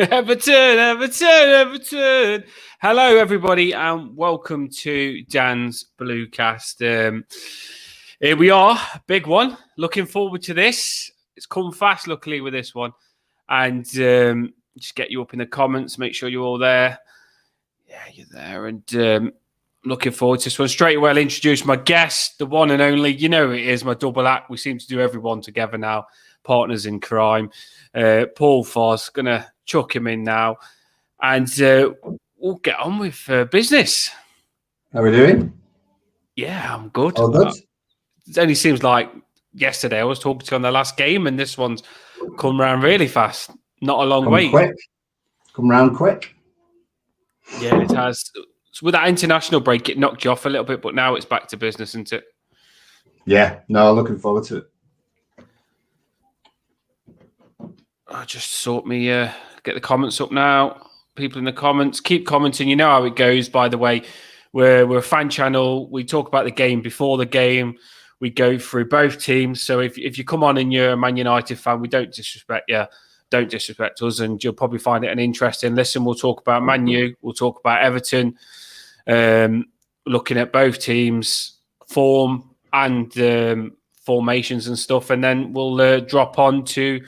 Everton. Hello, everybody, and welcome to Dan's Bluecast. Here we are, big one. Looking forward to this. It's come fast, luckily, with this one. And just get you up in the comments. Make sure you're all there. Yeah, you're there. And looking forward to this one. Straight away, I'll introduce my guest, the one and only. You know it is my double act. We seem to do everyone together now. Partners in crime. Paul Foss, going to chuck him in now. And we'll get on with business. How are we doing? Yeah, I'm good. All good? It only seems like yesterday I was talking to you on the last game, and this one's come around really fast. Not a long wait. Come round quick. Yeah, it has. So with that international break, it knocked you off a little bit, but now it's back to business, isn't it? Yeah, no, looking forward to it. I'll just sort me, get the comments up now. People in the comments, keep commenting. You know how it goes, by the way. We're a fan channel. We talk about the game before the game. We go through both teams. So if you come on and you're a Man United fan, we don't disrespect you. Don't disrespect us, and you'll probably find it an interesting listen. We'll talk about Man U. We'll talk about Everton. Looking at both teams' form and formations and stuff. And then we'll drop on to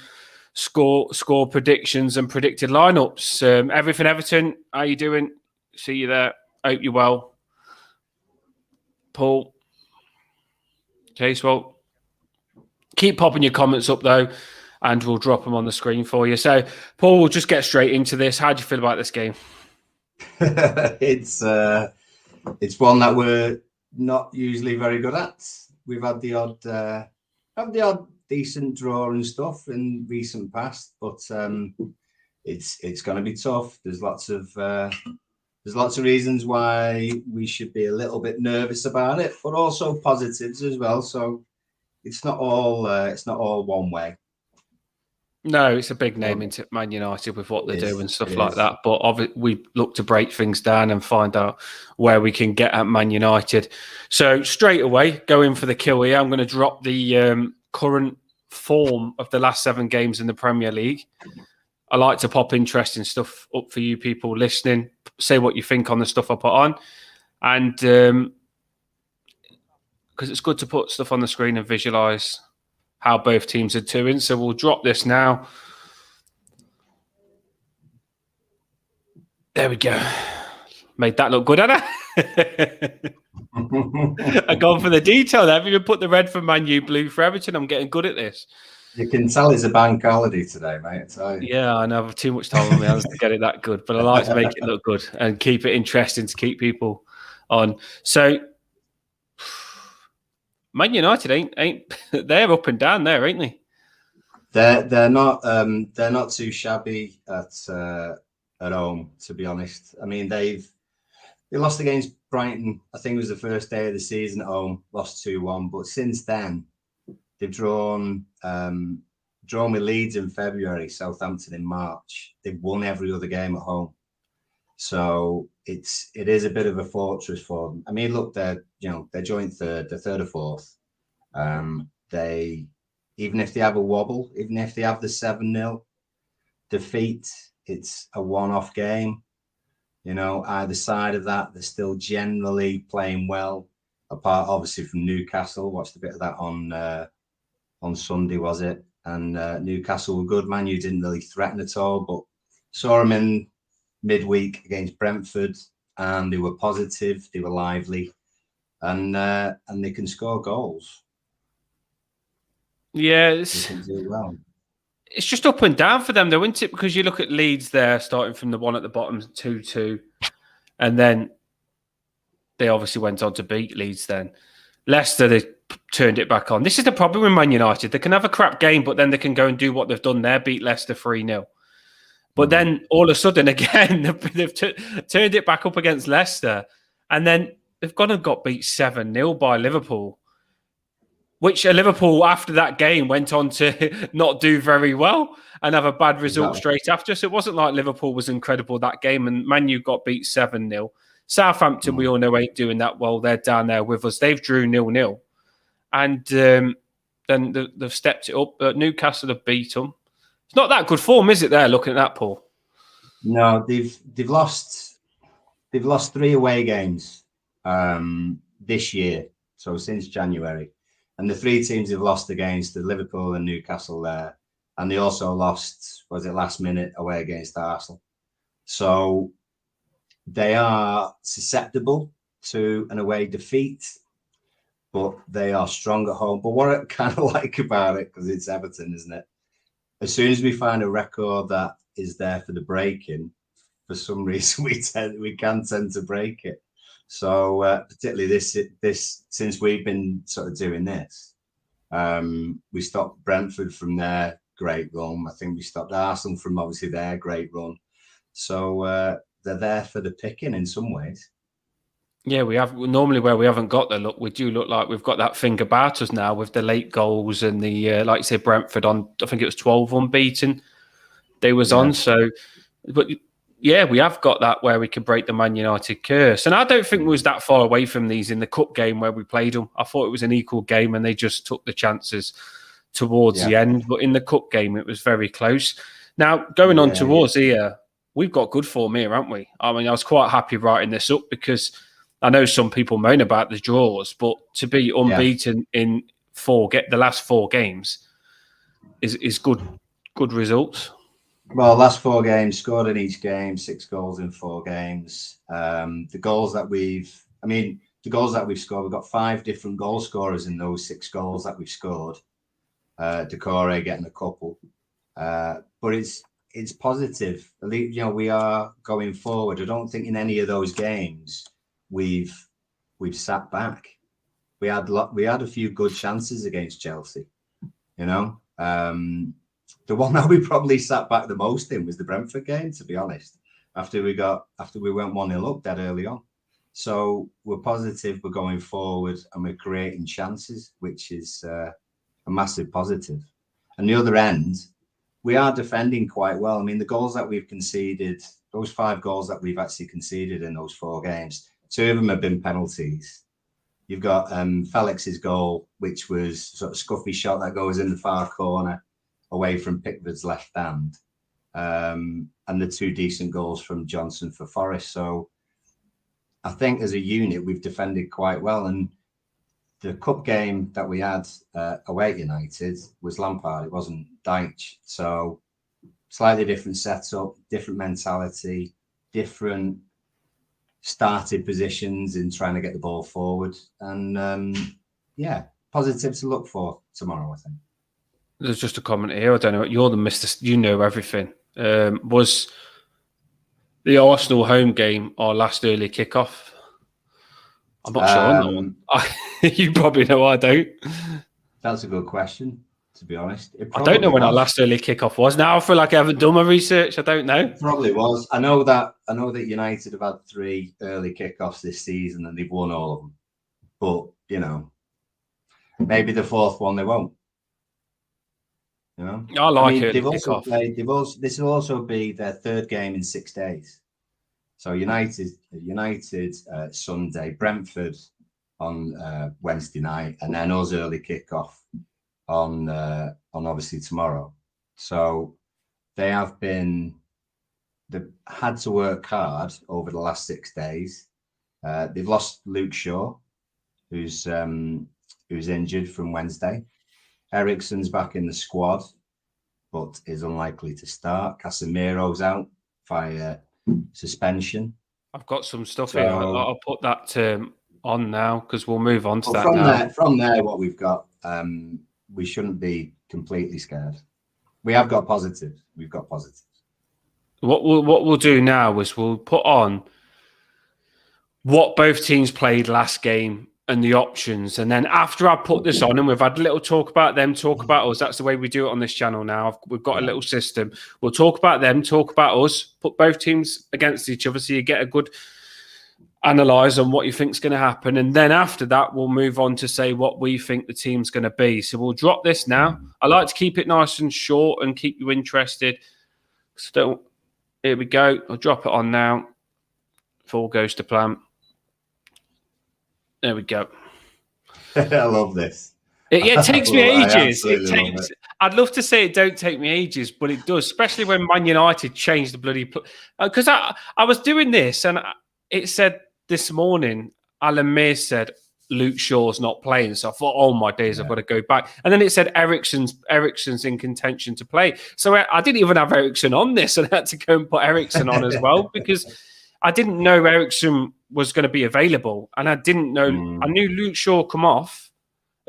score predictions and predicted lineups. Everything Everton, how you doing? See you there. Hope you're well. Paul. Okay, so keep popping your comments up though, and we'll drop them on the screen for you. So, Paul, we'll just get straight into this. How do you feel about this game? It's one that we're not usually very good at. We've had the odd decent draw and stuff in recent past, but it's going to be tough. There's lots of reasons why we should be a little bit nervous about it, but also positives as well. So it's not all one way. No, it's a big name into Man United with what they do and stuff like that. But we look to break things down and find out where we can get at Man United. So straight away, going for the kill here. I'm going to drop the current form of the last 7 games in the Premier League. I like to pop interesting stuff up for you people listening. Say what you think on the stuff I put on. And because it's good to put stuff on the screen and visualise how both teams are doing. So we'll drop this now. There we go. Made that look good, Anna. I've gone for the detail there. I've even put the red for Man U, blue for Everton. I'm getting good at this. You can tell it's a bank holiday today, mate. Yeah, I know. I've too much time on my hands to get it that good, but I like to make it look good and keep it interesting to keep people on. So, Man United ain't they're up and down there, ain't they? They're not too shabby at home, to be honest. I mean, they lost against Brighton. I think it was the first day of the season at home, lost 2-1. But since then, they've drawn with Leeds in February, Southampton in March. They've won every other game at home, so it is a bit of a fortress for them. I mean, look, they're joint third, they're third or fourth. They, even if they have a wobble, even if they have the 7-0 defeat, it's a one-off game. You know, either side of that, they're still generally playing well. Apart, obviously, from Newcastle. Watched a bit of that on Sunday, was it? And Newcastle were good. Man U didn't really threaten at all, but saw them in midweek against Brentford, and they were positive, they were lively, and they can score goals. Yeah, they can do well. It's just up and down for them, though, isn't it? Because you look at Leeds there, starting from the one at the bottom, 2-2, and then they obviously went on to beat Leeds then. Leicester, they turned it back on. This is the problem with Man United. They can have a crap game, but then they can go and do what they've done there, beat Leicester 3-0. But then all of a sudden, again, they've turned it back up against Leicester. And then they've gone and got beat 7-0 by Liverpool, which Liverpool, after that game, went on to not do very well and have a bad result straight after. So it wasn't like Liverpool was incredible that game, and Man U got beat 7-0. Southampton, we all know, ain't doing that well. They're down there with us. They've drew 0-0. And then they've stepped it up. Newcastle have beat them. It's not that good form, is it, there, looking at that, Paul? No, they've lost 3 away games this year, so since January, and the 3 teams they've lost against the Liverpool and Newcastle there, and they also lost, was it last minute away against Arsenal. So they are susceptible to an away defeat, but they are strong at home. But what I kind of like about it, because it's Everton, isn't it? As soon as we find a record that is there for the breaking, for some reason we can tend to break it. So particularly this since we've been sort of doing this, we stopped Brentford from their great run. I think we stopped Arsenal from obviously their great run. So they're there for the picking in some ways. Yeah, we have normally where we haven't got the look. We do look like we've got that thing about us now with the late goals and the like you said, Brentford on. I think it was 12 unbeaten. They was on. So, but yeah, we have got that where we can break the Man United curse. And I don't think we was that far away from these in the cup game where we played them. I thought it was an equal game and they just took the chances towards the end. But in the cup game, it was very close. Now going on towards here, we've got good form here, haven't we? I mean, I was quite happy writing this up because I know some people moan about the draws, but to be unbeaten in the last 4 games is good results. Well, last 4 games, scored in each game, 6 goals in 4 games. The goals that we've scored, we've got 5 different goal scorers in those 6 goals that we've scored. Decore getting a couple, but it's positive. We are going forward. I don't think in any of those games we've sat back. We had a few good chances against Chelsea. The one that we probably sat back the most in was the Brentford game, to be honest. After we went 1-0 up that early on. So we're positive, we're going forward, and we're creating chances, which is a massive positive. And the other end, we are defending quite well. I mean, the goals that we've conceded, those 5 goals that we've actually conceded in those 4 games, 2 of them have been penalties. You've got Felix's goal, which was sort of scuffy shot that goes in the far corner away from Pickford's left hand, and the 2 decent goals from Johnson for Forest. So I think as a unit, we've defended quite well. And the cup game that we had away at United was Lampard. It wasn't Deitch. So slightly different setup, different mentality, different started positions in trying to get the ball forward. And positive to look for tomorrow, I think. There's just a comment here. I don't know. You're the Mr. You know everything. Was the Arsenal home game our last early kickoff? I'm not sure. You probably know. I don't. That's a good question, to be honest. I don't know when our last early kickoff was. Now I feel like I haven't done my research. I don't know. It probably was. I know that United have had 3 early kickoffs this season and they've won all of them. But maybe the 4th one they won't. I like it. This will also be their 3rd game in 6 days. So United Sunday, Brentford on Wednesday night, and then us early kickoff on obviously tomorrow. So they've had to work hard over the last 6 days. They've lost Luke Shaw, who's injured from Wednesday. Eriksen's back in the squad, but is unlikely to start. Casemiro's out via suspension. I've got some stuff here. I'll put that on now because we'll move on to that now. From there, what we've got, we shouldn't be completely scared. We have got positives. We've got positives. What we'll do now is we'll put on what both teams played last game and the options. And then after I put this on and we've had a little talk about them, talk about us. That's the way we do it on this channel now. We've got a little system. We'll talk about them, talk about us, put both teams against each other so you get a good analyse on what you think is going to happen. And then after that, we'll move on to say what we think the team's going to be. So we'll drop this now. I like to keep it nice and short and keep you interested. So here we go. I'll drop it on now. If all goes to plan. There we go. I love this. It takes me I ages. It absolutely love takes. it. I'd love to say it don't take me ages, but it does, especially when Man United changed the bloody. Because I was doing this and it said this morning, Alan Mears said Luke Shaw's not playing. So I thought, oh my days, I've got to go back. And then it said Eriksen's in contention to play. So I didn't even have Eriksen on this, and I had to go and put Eriksen on as well because I didn't know Eriksen was going to be available, and I didn't know. I knew Luke Shaw come off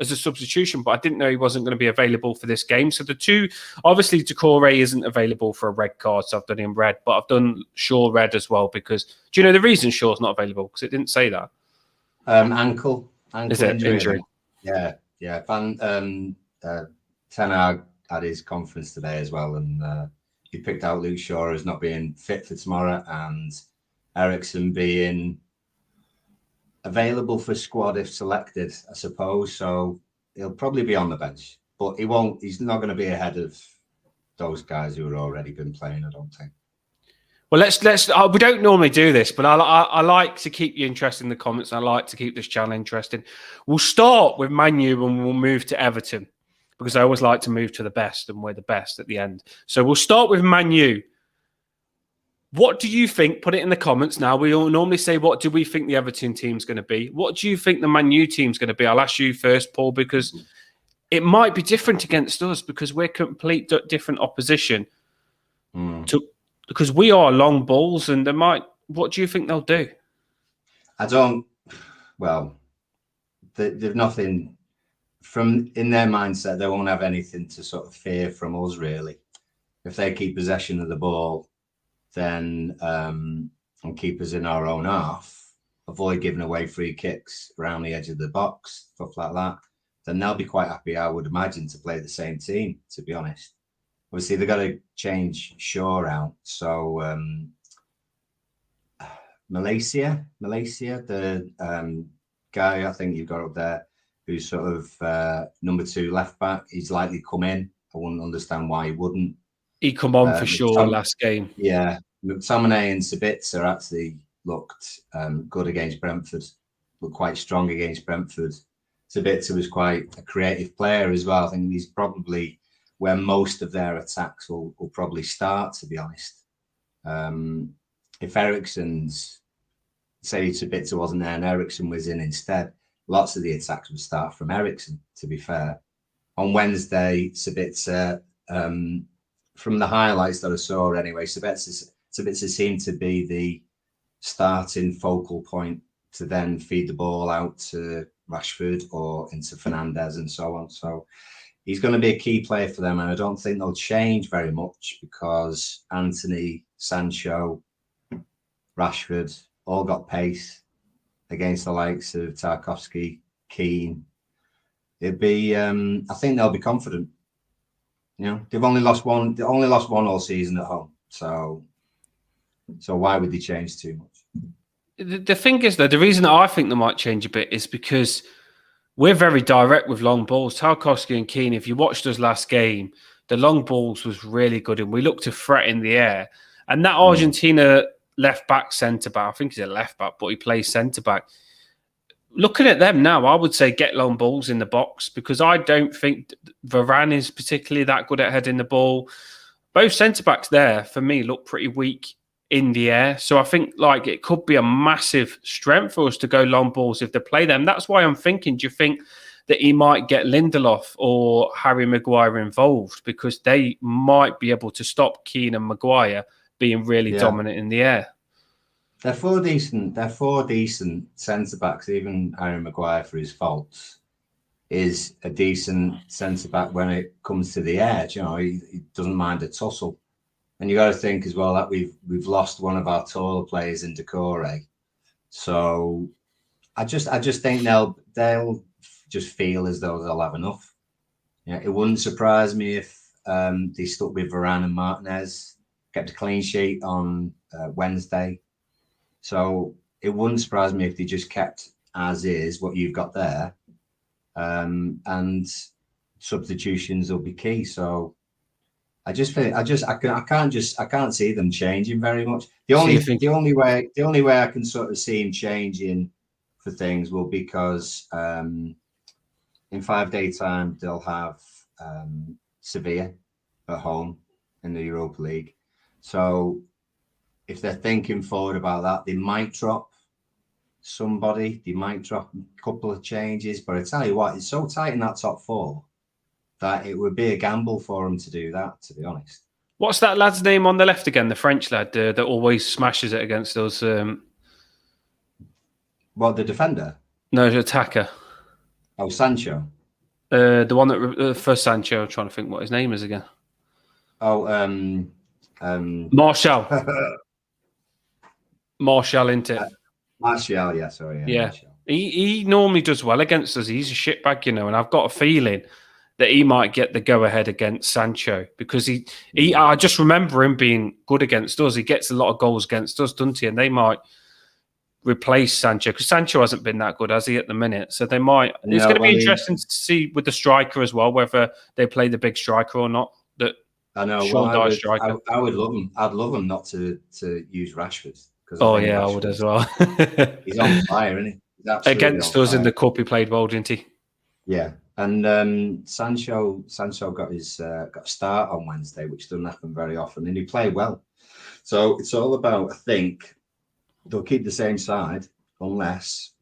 as a substitution, but I didn't know he wasn't going to be available for this game. So the two, obviously, Decore isn't available for a red card, so I've done him red, but I've done Shaw red as well because do you know the reason Shaw's not available? Because it didn't say that. Ankle Is it injury? Yeah. Ten Hag had his conference today as well, and he picked out Luke Shaw as not being fit for tomorrow, and Eriksen being available for squad if selected, I suppose. So he'll probably be on the bench, but he won't. He's not going to be ahead of those guys who have already been playing, I don't think. Well, let's. We don't normally do this, but I like to keep you interested in the comments. I like to keep this channel interesting. We'll start with Man U and we'll move to Everton because I always like to move to the best, and we're the best at the end. So we'll start with Man U. What do you think? Put it in the comments now. We all normally say, what do we think the Everton team's going to be? What do you think the Man U team's going to be? I'll ask you first, Paul, because it might be different against us because we're complete different opposition. Because we are long balls, and they might. What do you think they'll do? I don't. Well, they've nothing from in their mindset. They won't have anything to sort of fear from us, really. If they keep possession of the ball, then and keep us in our own half, avoid giving away free kicks around the edge of the box, stuff like that, then they'll be quite happy, I would imagine, to play the same team, to be honest. Obviously, they've got to change Shaw out. So Malaysia, the guy I think you've got up there, who's sort of number 2 left back, he's likely come in. I wouldn't understand why he wouldn't. He come on for sure last game. Yeah, McTominay and Sabitzer actually looked good against Brentford. Looked quite strong against Brentford. Sabitzer was quite a creative player as well. I think he's probably where most of their attacks will probably start, to be honest. If Eriksen's, say Sabitzer wasn't there and Eriksen was in instead, lots of the attacks would start from Eriksen, to be fair. On Wednesday, Sabitzer, from the highlights that I saw anyway, Sabitzer seemed to be the starting focal point to then feed the ball out to Rashford or into Fernandes and so on. So he's going to be a key player for them, and I don't think they'll change very much because Anthony, Sancho, Rashford all got pace against the likes of Tarkowski, Keane. It'd be, I think they'll be confident. You know, they've only lost one. They only lost one all season at home. So why would they change too much? The thing is, though, the reason that I think they might change a bit is because we're very direct with long balls. Tarkowski and Keane, if you watched us last game, the long balls was really good, and we looked to threat in the air. And that Argentina left back, centre back, I think he's a left back, but he plays centre back. Looking at them now, I would say get long balls in the box because I don't think Varane is particularly that good at heading the ball. Both centre-backs there, for me, look pretty weak in the air. So I think like it could be a massive strength for us to go long balls if they play them. That's why I'm thinking, do you think that he might get Lindelof or Harry Maguire involved because they might be able to stop Keane and Maguire being really dominant in the air? They're four decent centre backs. Even Harry Maguire, for his faults, is a decent centre back when it comes to the edge. You know, he doesn't mind a tussle. And you got to think as well that we've lost one of our taller players in Decore. So I just think they'll just feel as though they'll have enough. Yeah, it wouldn't surprise me if they stuck with Varane and Martinez, kept a clean sheet on Wednesday. So it wouldn't surprise me if they just kept as is what you've got there, and substitutions will be key. So I can't see them changing very much. The only way I can sort of see him changing for things will because in 5 days' time, they'll have Sevilla at home in the Europa League. So if they're thinking forward about that, they might drop somebody. They might drop a couple of changes. But I tell you what, it's so tight in that top 4 that it would be a gamble for them to do that, to be honest. What's that lad's name on the left again? The French lad that always smashes it against us. What, the defender? No, the attacker. Oh, Sancho. The one that for Sancho. I'm trying to think what his name is again. Oh, Martial. Martial, isn't it? Martial, yeah, sorry. Yeah. Martial. He normally does well against us. He's a shitbag, and I've got a feeling that he might get the go-ahead against Sancho because I just remember him being good against us. He gets a lot of goals against us, doesn't he? And they might replace Sancho because Sancho hasn't been that good, has he, at the minute? So they might. It's going to be interesting to see with the striker as well, whether they play the big striker or not. That I know. Striker. I would love him. I'd love him not to use Rashford. Oh yeah, I would as well. He's on fire, isn't he? Against us in the cup, he played well, didn't he? Yeah, and Sancho got his got a start on Wednesday, which doesn't happen very often, and he played well. So it's all about, I think, they'll keep the same side unless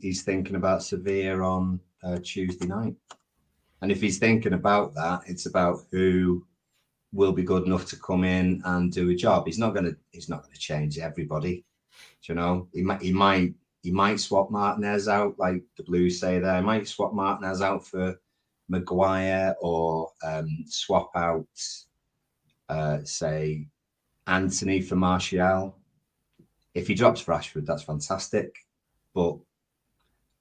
he's thinking about Sevilla on Tuesday night. And if he's thinking about that, it's about who will be good enough to come in and do a job. He's not gonna change everybody. You know, he might swap Martinez out, like the Blues say there. He might swap Martinez out for Maguire or swap out say Anthony for Martial. If he drops Rashford, that's fantastic. But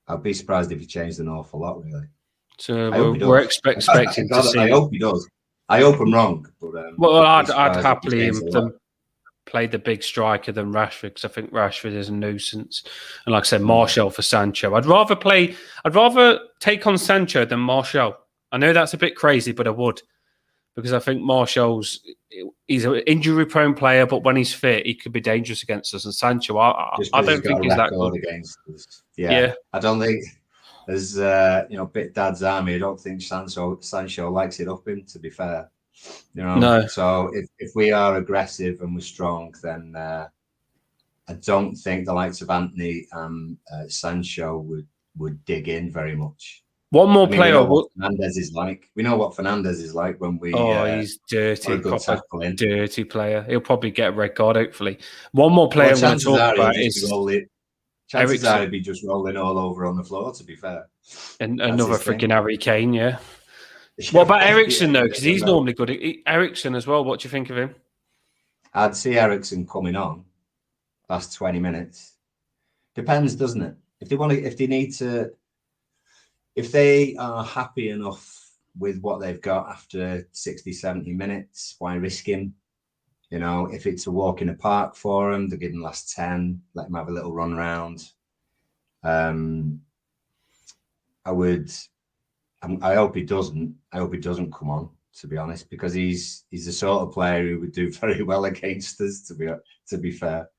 I'd be surprised if he changed an awful lot, really. So we're expecting to see. I hope he does. I hope I'm wrong. But, well, I'd happily them play the big striker than Rashford because I think Rashford is a nuisance. And like I said, Martial for Sancho. I'd rather take on Sancho than Martial. I know that's a bit crazy, but I would. Because I think he's an injury-prone player, but when he's fit, he could be dangerous against us. And Sancho, I don't think he's that good against us. Yeah, I don't think, as Bit Dad's Army, I don't think Sancho likes it up him. To be fair, No. So if we are aggressive and we're strong, then I don't think the likes of Anthony and Sancho would dig in very much. One more player. We know what Fernandez is like. We know what Fernandez is like when we. He's dirty, proper dirty player. He'll probably get a red card. Hopefully, one more player I'm going to talk about is. Chances are he'd be just rolling all over on the floor. To be fair, and another freaking Harry Kane, yeah. What about Eriksen though? Because he's normally good. Eriksen as well. What do you think of him? I'd see Eriksen coming on last 20 minutes. Depends, doesn't it? If they are happy enough with what they've got after 60, 70 minutes, why risk him? If it's a walk in the park for him, they'll give him last 10, let him have a little run around. I hope he doesn't. I hope he doesn't come on, to be honest, because he's the sort of player who would do very well against us, to be fair.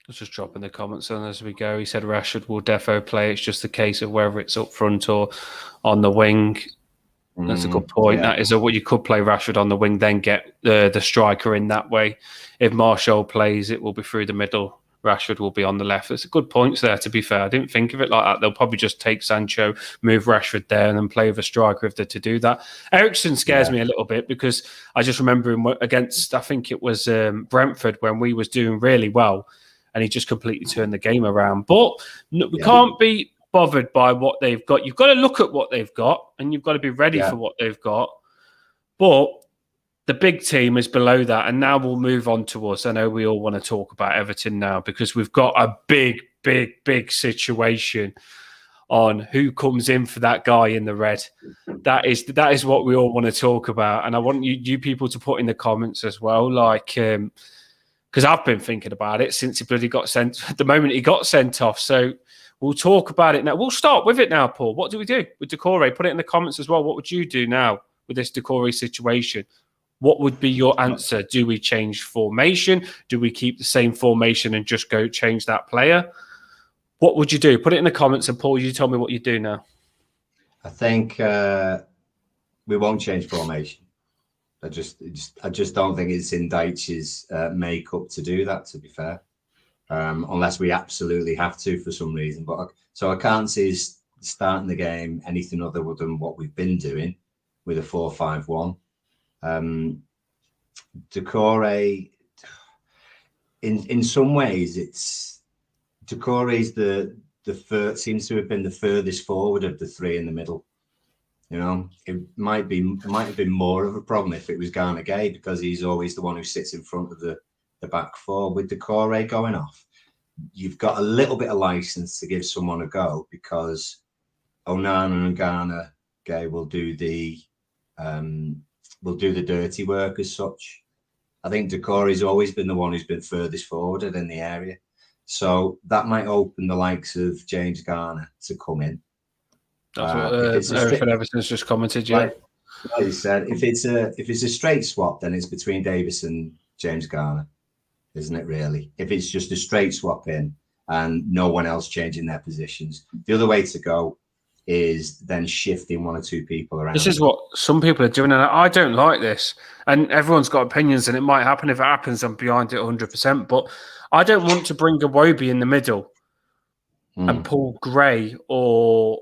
Let's just drop in the comments on as we go. He said Rashford will defo play. It's just a case of whether it's up front or on the wing. That's a good point. Yeah. That is what you could play Rashford on the wing, then get the striker in that way. If Martial plays, it will be through the middle. Rashford will be on the left. There's a good points there, to be fair. I didn't think of it like that. They'll probably just take Sancho, move Rashford there, and then play with a striker if they're to do that. Eriksen scares me a little bit because I just remember him against, I think it was Brentford, when we was doing really well, and he just completely turned the game around. But we can't be bothered by what they've got. You've got to look at what they've got, and you've got to be ready for what they've got. But the big team is below that, and now we'll move on to us. I know we all want to talk about Everton now because we've got a big situation on who comes in for that guy in the red. That is what we all want to talk about, and I want you people to put in the comments as well, like because I've been thinking about it since he bloody got sent. The moment he got sent off, so we'll talk about it now. We'll start with it now, Paul. What do we do with Decore? Put it in the comments as well. What would you do now with this Decore situation? What would be your answer? Do we change formation? Do we keep the same formation and just go change that player? What would you do? Put it in the comments, and Paul, you tell me what you do now. I think we won't change formation. I just don't think it's in Dyche's makeup to do that, to be fair, unless we absolutely have to for some reason. But so I can't see us starting the game anything other than what we've been doing with a 4-5-1. Doucouré, in some ways, Doucouré's seems to have been the furthest forward of the three in the middle. You know, it might have been more of a problem if it was Gana Gueye, because he's always the one who sits in front of the back four. With Doucouré going off, you've got a little bit of license to give someone a go, because Onana and Gana Gueye will do the dirty work as such. I think Doucouré's always been the one who's been furthest forwarded in the area, so that might open the likes of James Garner to come in. That's what Eric Everton's just commented. Yeah, like he said, if it's a straight swap, then it's between Davis and James Garner, isn't it? Really, if it's just a straight swap in and no one else changing their positions, the other way to go is then shifting one or two people around. This is what some people are doing, and I don't like this. And everyone's got opinions, and it might happen. If it happens, I'm behind it 100%. But I don't want to bring a Iwobi in the middle and pull Gray or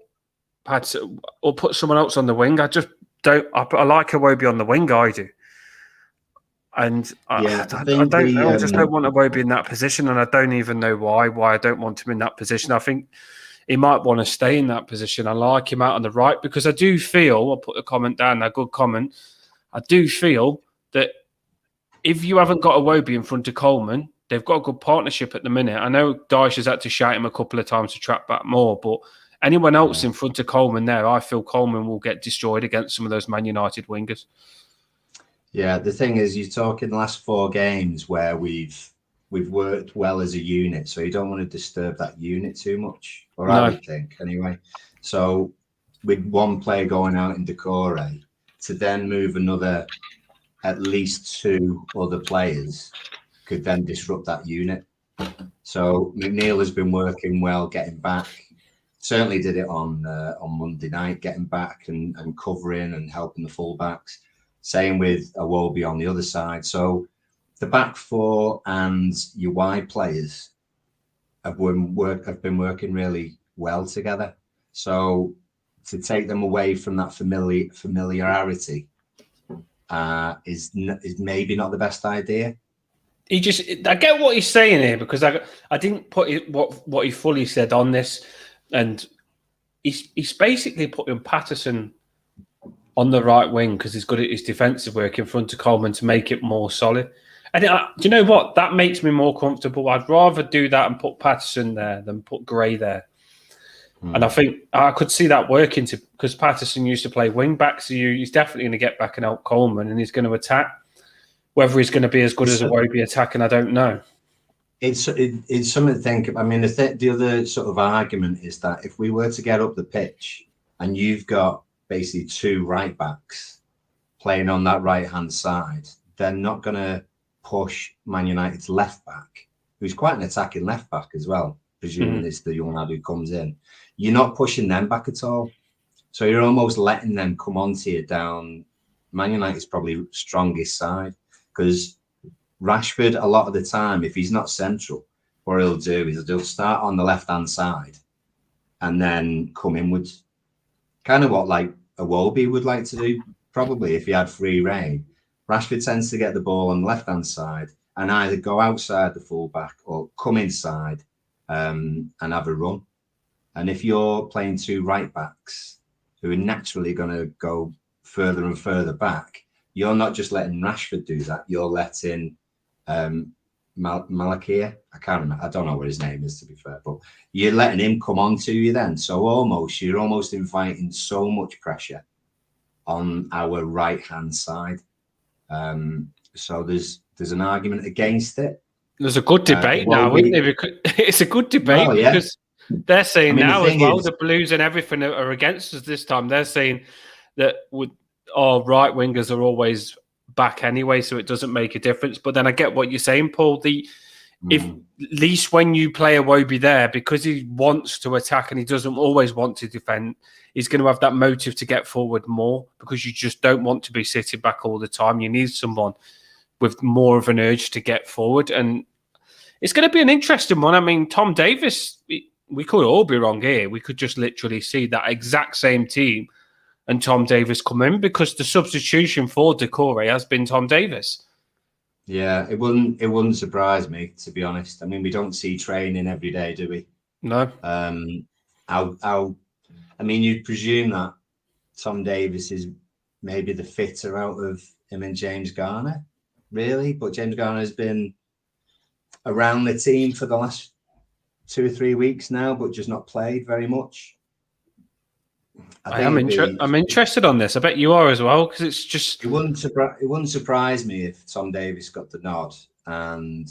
put someone else on the wing. I just don't. I like Iwobi on the wing. I do. And I don't know. I just don't want Iwobi in that position, and I don't even know why I don't want him in that position. I think he might want to stay in that position. I like him out on the right, because I do feel, I'll put a comment down, a good comment, I do feel that if you haven't got Iwobi in front of Coleman, they've got a good partnership at the minute. I know Dyche has had to shout him a couple of times to track back more, but anyone else in front of Coleman there, I feel Coleman will get destroyed against some of those Man United wingers. Yeah, the thing is, you're talking the last 4 games where we've worked well as a unit, so you don't want to disturb that unit too much, or I would think anyway. So with one player going out in Doucouré, to then move another, at least 2 other players, could then disrupt that unit. So McNeil has been working well, getting back. Certainly did it on Monday night, getting back and covering and helping the fullbacks. Same with Iwobi on the other side. So the back 4 and your wide players have been working really well together. So to take them away from that familiarity is maybe not the best idea. I get what he's saying here, because I didn't put what he fully said on this, and he's basically putting Patterson on the right wing because he's good at his defensive work in front of Coleman to make it more solid. And do you know what? That makes me more comfortable. I'd rather do that and put Patterson there than put Gray there. And I think I could see that working, because Patterson used to play wing back, so he's definitely going to get back and help Coleman, and he's going to attack. Whether he's going to be as good as Iwobi attacking, I don't know. It's something to think. I mean, the other sort of argument is that if we were to get up the pitch and you've got basically 2 right backs playing on that right hand side, they're not going to push Man United's left back, who's quite an attacking left back as well, presuming it's the young lad who comes in. You're not pushing them back at all. So you're almost letting them come onto you down Man United's probably strongest side, because Rashford, a lot of the time, if he's not central, what he'll do is he'll start on the left-hand side and then come inwards. Kind of what like Iwobi would like to do, probably, if he had free reign. Rashford tends to get the ball on the left-hand side and either go outside the fullback or come inside and have a run. And if you're playing 2 right-backs who are naturally going to go further and further back, you're not just letting Rashford do that, you're letting Malakia, I can't remember, I don't know what his name is, to be fair, but you're letting him come on to you then. So you're almost inviting so much pressure on our right-hand side. So there's an argument against it. There's a good debate now, isn't there? It's a good debate because they're saying now as well, the Blues and everything are against us this time. They're saying that our right wingers are always back anyway, so it doesn't make a difference. But then I get what you're saying, Paul. if at least when you play Iwobi there, because he wants to attack and he doesn't always want to defend, he's going to have that motive to get forward more, because you just don't want to be sitting back all the time. You need someone with more of an urge to get forward. And it's going to be an interesting one. I mean, Tom Davis, we could all be wrong here. We could just literally see that exact same team and Tom Davis come in, because the substitution for Decore has been Tom Davis. Yeah, it wouldn't surprise me, to be honest. I mean, we don't see training every day, do we? No. I mean, you'd presume that Tom Davis is maybe the fitter out of him and James Garner, really. But James Garner has been around the team for the last 2 or 3 weeks now, but just not played very much. I'm interested on this. I bet you are as well, because it's just... It wouldn't surprise me if Tom Davis got the nod, and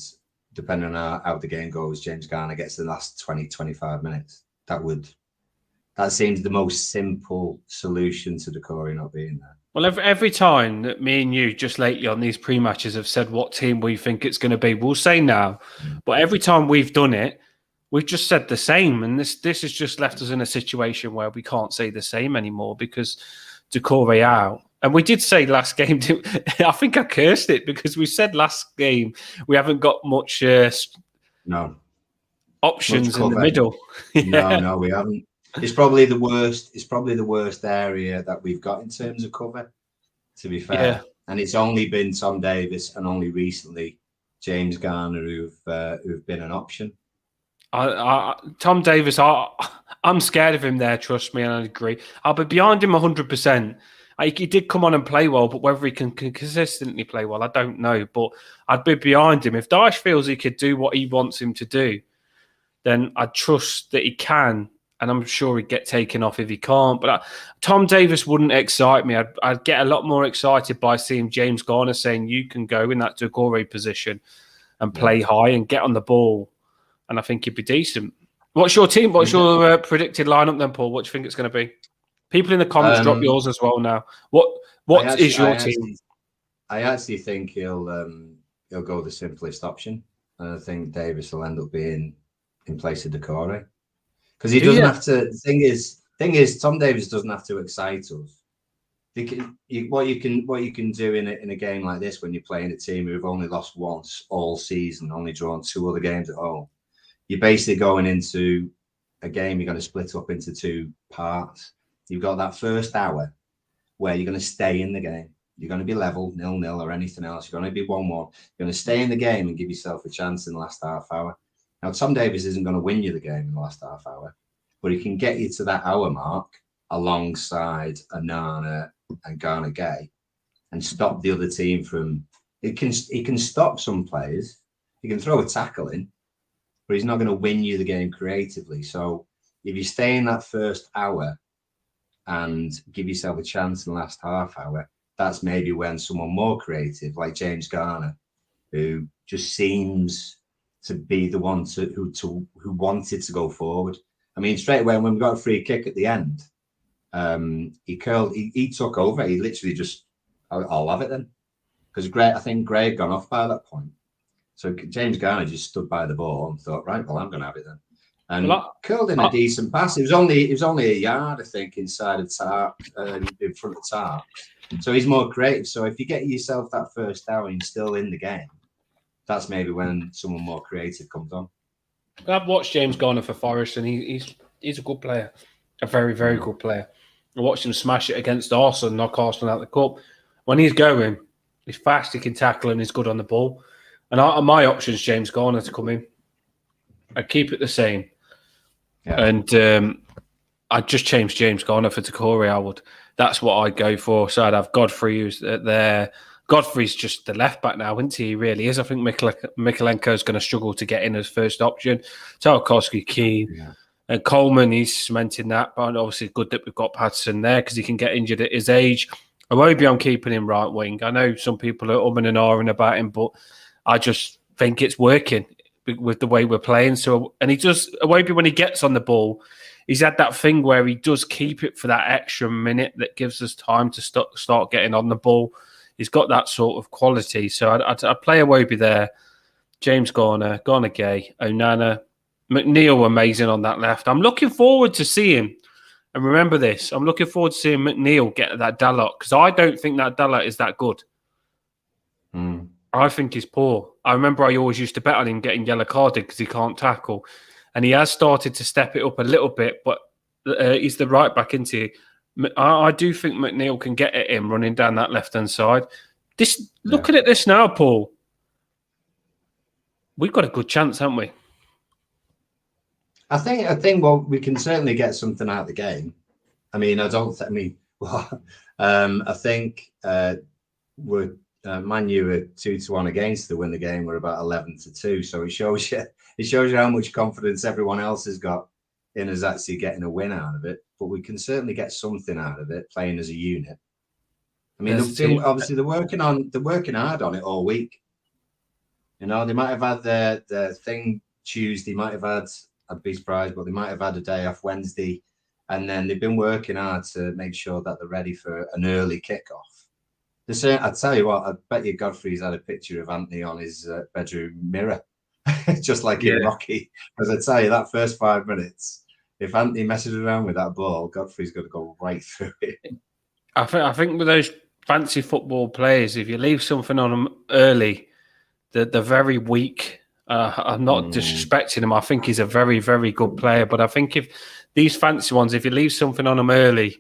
depending on how the game goes, James Garner gets the last 20, 25 minutes. That seems the most simple solution to Decore not being there. Well, every time that me and you just lately on these pre-matches have said what team we think it's going to be, we'll say now. But every time we've done it, we've just said the same. And this has just left us in a situation where we can't say the same anymore, because Decore out. And we did say last game, I think I cursed it, because we said last game we haven't got much options in the middle. No, we haven't. It's probably the worst. It's probably the worst area that we've got in terms of cover, to be fair. Yeah. And it's only been Tom Davis and only recently James Garner who've been an option. Tom Davis, I'm scared of him there. Trust me, and I agree. I'll be behind him 100%. He did come on and play well, but whether he can consistently play well, I don't know. But I'd be behind him. If Dyche feels he could do what he wants him to do, then I trust that he can. And I'm sure he'd get taken off if he can't. But Tom Davis wouldn't excite me. I'd get a lot more excited by seeing James Garner saying you can go in that Decore position and play high and get on the ball. And I think he'd be decent. What's your team? What's your predicted lineup then, Paul? What do you think it's going to be? People in the comments, drop yours as well now. What is your team? I actually think he'll go the simplest option. And I think Davis will end up being in place of Decore. Because he doesn't have to. The thing is, Tom Davis doesn't have to excite us. What you can do in a game like this, when you're playing a team who've only lost once all season, only drawn 2 other games at home, you're basically going into a game you're going to split up into 2 parts. You've got that first hour where you're going to stay in the game. You're going to be level, 0-0 or anything else. You're going to be 1-1. You're going to stay in the game and give yourself a chance in the last half hour. Now, Tom Davis isn't going to win you the game in the last half hour, but he can get you to that hour mark alongside Onana and Garner Gay and stop the other team from... He can stop some players. He can throw a tackle in, but he's not going to win you the game creatively. So if you stay in that first hour and give yourself a chance in the last half hour, that's maybe when someone more creative, like James Garner, who just seems to be the one who wanted to go forward. I mean, straight away when we got a free kick at the end, he took over. He literally just, I'll have it then, because I think Gray had gone off by that point. So James Garner just stood by the ball and thought, right, well, I'm going to have it then, and curled in a decent pass. It was only a yard, I think, inside of Tarp, in front of Tarp. So he's more creative. So if you get yourself that first hour and you're still in the game, that's maybe when someone more creative comes on. I've watched James Garner for Forest, and he's a good player, a very, very good player. I watched him smash it against Arsenal, knock Arsenal out of the cup. When he's going, he's fast, he can tackle, and he's good on the ball. And my option's James Garner to come in. I'd keep it the same. Yeah. And I'd just change James Garner for Decore, I would. That's what I'd go for. So I'd have Godfrey, who's there. Godfrey's just the left back now, isn't he? He really is. I think Mikalenko's going to struggle to get in as first option. Tarkowski, Keane. Yeah. And Coleman, he's cementing that. But obviously good that we've got Patterson there, because he can get injured at his age. Iwobi, I'm keeping him right wing. I know some people are umming and ahhing about him, but I just think it's working with the way we're playing. So, and Iwobi, when he gets on the ball, he's had that thing where he does keep it for that extra minute that gives us time to start getting on the ball. He's got that sort of quality. So I'd play Iwobi there. James Garner, Gay, Onana, McNeil amazing on that left. I'm looking forward to seeing, and remember this, I'm looking forward to seeing McNeil get that Dalot because I don't think that Dalot is that good. I think he's poor. I remember I always used to bet on him getting yellow carded because he can't tackle. And he has started to step it up a little bit, but he's the right back into it. I do think McNeil can get at him running down that left-hand side. Looking at this now, Paul. We've got a good chance, haven't we? I think well, we can certainly get something out of the game. I mean, I think we're Man U are 2-1 against to win the game. We're about 11-2. So it shows you how much confidence everyone else has got in us actually getting a win out of it. But we can certainly get something out of it playing as a unit. I mean, obviously they're working hard on it all week. You know, they might have had their thing Tuesday, might have had, I'd be surprised, but they might have had a day off Wednesday. And then they've been working hard to make sure that they're ready for an early kickoff. I tell you what, I bet you Godfrey's had a picture of Anthony on his bedroom mirror, just like in Rocky. Because I tell you, that first 5 minutes, if Anthony messes around with that ball, Godfrey's going to go right through it. I think with those fancy football players, if you leave something on them early, they're very weak. I'm not disrespecting him. I think he's a very, very good player. But I think if these fancy ones, if you leave something on them early,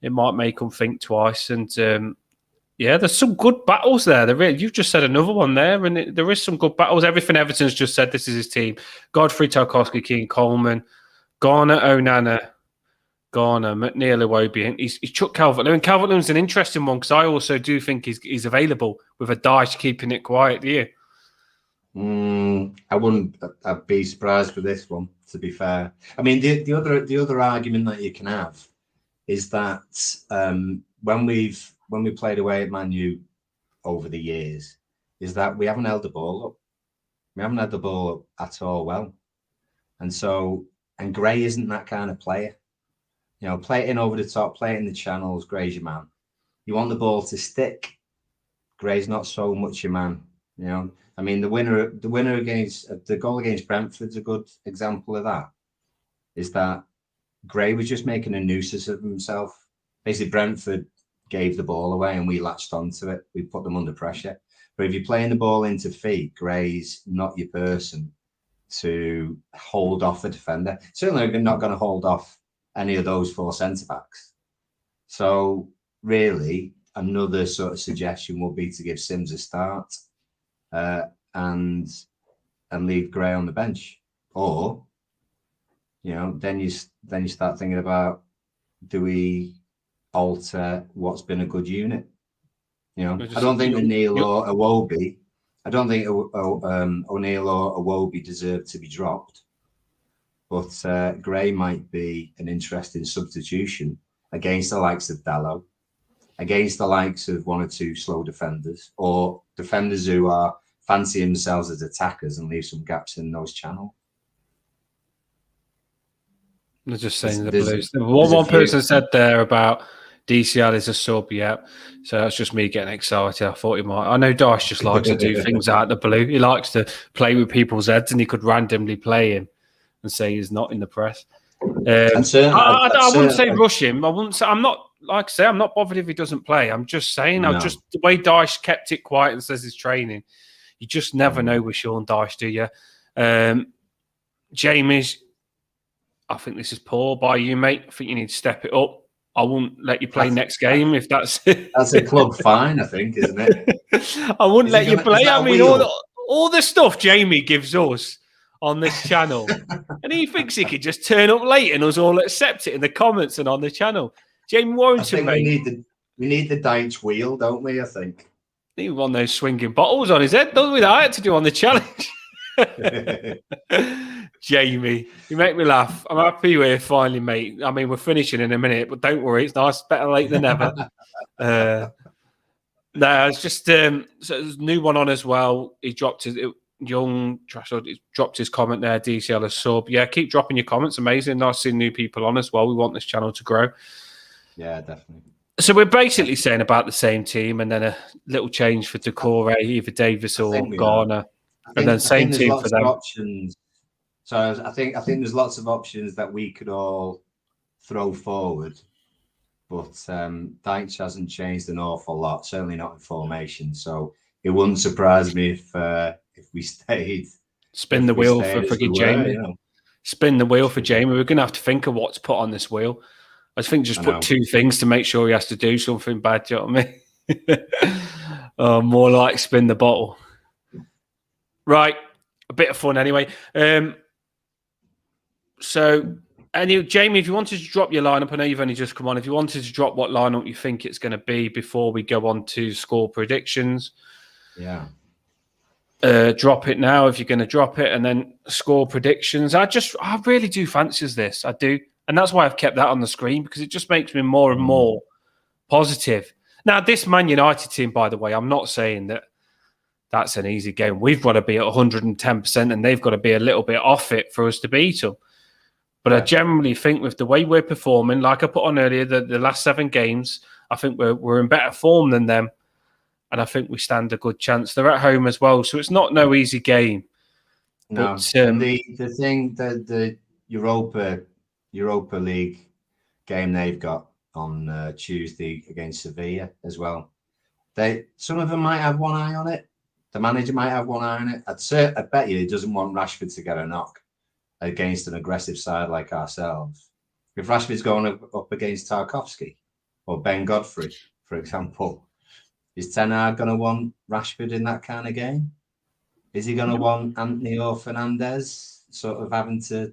it might make them think twice. And there's some good battles there. You've just said another one there, and there is some good battles. Everything Everton's just said, this is his team. Godfrey, Tarkowski, Keane, Coleman, Garner, Onana, McNeil, Iwobi. He's chucked Calvert-Lewin. Calvert-Lewin's an interesting one because I also do think he's available with a Dyche keeping it quiet, do you? I'd be surprised with this one, to be fair. I mean, the other argument that you can have is that when we played away at Man U over the years, is that we haven't held the ball up. We haven't had the ball up at all well. And Gray isn't that kind of player. You know, play it in over the top, play it in the channels, Gray's your man. You want the ball to stick. Gray's not so much your man. You know, I mean, the winner against the goal against Brentford's a good example of that. Is that Gray was just making a nuisance of himself. Basically, Brentford gave the ball away and we latched onto it. We put them under pressure. But if you're playing the ball into feet, Gray's not your person to hold off a defender. Certainly, you're not going to hold off any of those four centre-backs. So really, another sort of suggestion would be to give Sims a start and leave Gray on the bench. Or, you know, then you start thinking about, do we alter what's been a good unit? You know, I don't think O'Neill or Iwobi, O'Neill or Iwobi deserve to be dropped. But Gray might be an interesting substitution against the likes of Dalot, against the likes of one or two slow defenders, or defenders who are fancy themselves as attackers and leave some gaps in those channels. They're just saying the Blues. One person said there about DCL is a sub, yeah. So that's just me getting excited. I thought he might. I know Dyche just likes to do things out of the blue. He likes to play with people's heads, and he could randomly play him and say he's not in the press. I wouldn't say rush him. I wouldn't say. I'm not bothered if he doesn't play. I'm just saying. No. The way Dyche kept it quiet and says he's training. You just never know with Sean Dyche, do you? James, I think this is poor by you, mate. I think you need to step it up. I won't let you play next game if that's that's a club fine, I think, isn't it? I wouldn't let you play. I mean, all the stuff Jamie gives us on this channel, and he thinks he could just turn up late and us all accept it in the comments and on the channel. Jamie Warrington, mate. We need the Dyche wheel, don't we? I think. Need one of those swinging bottles on his head, doesn't we? That I had to do on the challenge. Jamie, you make me laugh. I'm happy we're finally, mate. I mean, we're finishing in a minute, but don't worry, it's nice, better late than never. No, it's just so there's a new one on as well. He dropped his dropped his comment there. DCL a sub. Yeah, keep dropping your comments. Amazing, nice seeing new people on as well. We want this channel to grow. Yeah, definitely. So we're basically saying about the same team, and then a little change for Decore, either Davis or Garner. And then I same think there's team for lots of them. options. So I think there's lots of options that we could all throw forward, but Dyche hasn't changed an awful lot. Certainly not in formation. So it wouldn't surprise me if we stayed. Spin the wheel for as we freaking were, Jamie. you know. Spin the wheel for Jamie. We're going to have to think of what to put on this wheel. I think just put 2 things to make sure he has to do something bad. Do you know what I mean? More like spin the bottle. Right. A bit of fun anyway. So, Jamie, if you wanted to drop your lineup, I know you've only just come on. If you wanted to drop what lineup you think it's going to be before we go on to score predictions. Yeah. Drop it now if you're going to drop it, and then score predictions. I really do fancy this. I do. And that's why I've kept that on the screen, because it just makes me more and more positive. Now, this Man United team, by the way, I'm not saying that that's an easy game. We've got to be at 110%, and they've got to be a little bit off it for us to beat them. But I generally think with the way we're performing, like I put on earlier, the last 7 games, I think we're in better form than them. And I think we stand a good chance. They're at home as well, so it's not no easy game. No, but, and the thing, the Europa League game they've got on Tuesday against Sevilla as well. Some of them might have one eye on it. The manager might have one eye on it. I bet you he doesn't want Rashford to get a knock against an aggressive side like ourselves. If Rashford's going up against Tarkowski or Ben Godfrey, for example, is Ten Hag going to want Rashford in that kind of game? Is he going to want Anthony or Fernandez sort of having to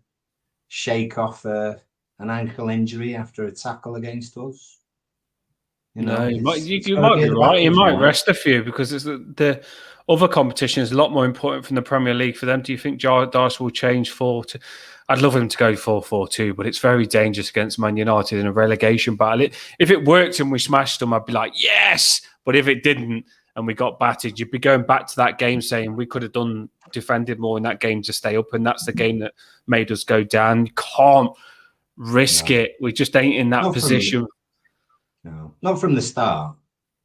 shake off an ankle injury after a tackle against us? You might be right. He might rest a few, because the other competition is a lot more important from the Premier League for them. Do you think Darcy will change 4 to? I'd love him to go 4-4-2, but it's very dangerous against Man United in a relegation battle. If it worked and we smashed them, I'd be like, yes. But if it didn't and we got battered, you'd be going back to that game saying we could have defended more in that game to stay up, and that's the game that made us go down. You can't risk it. We just ain't in that position. No, not from the start,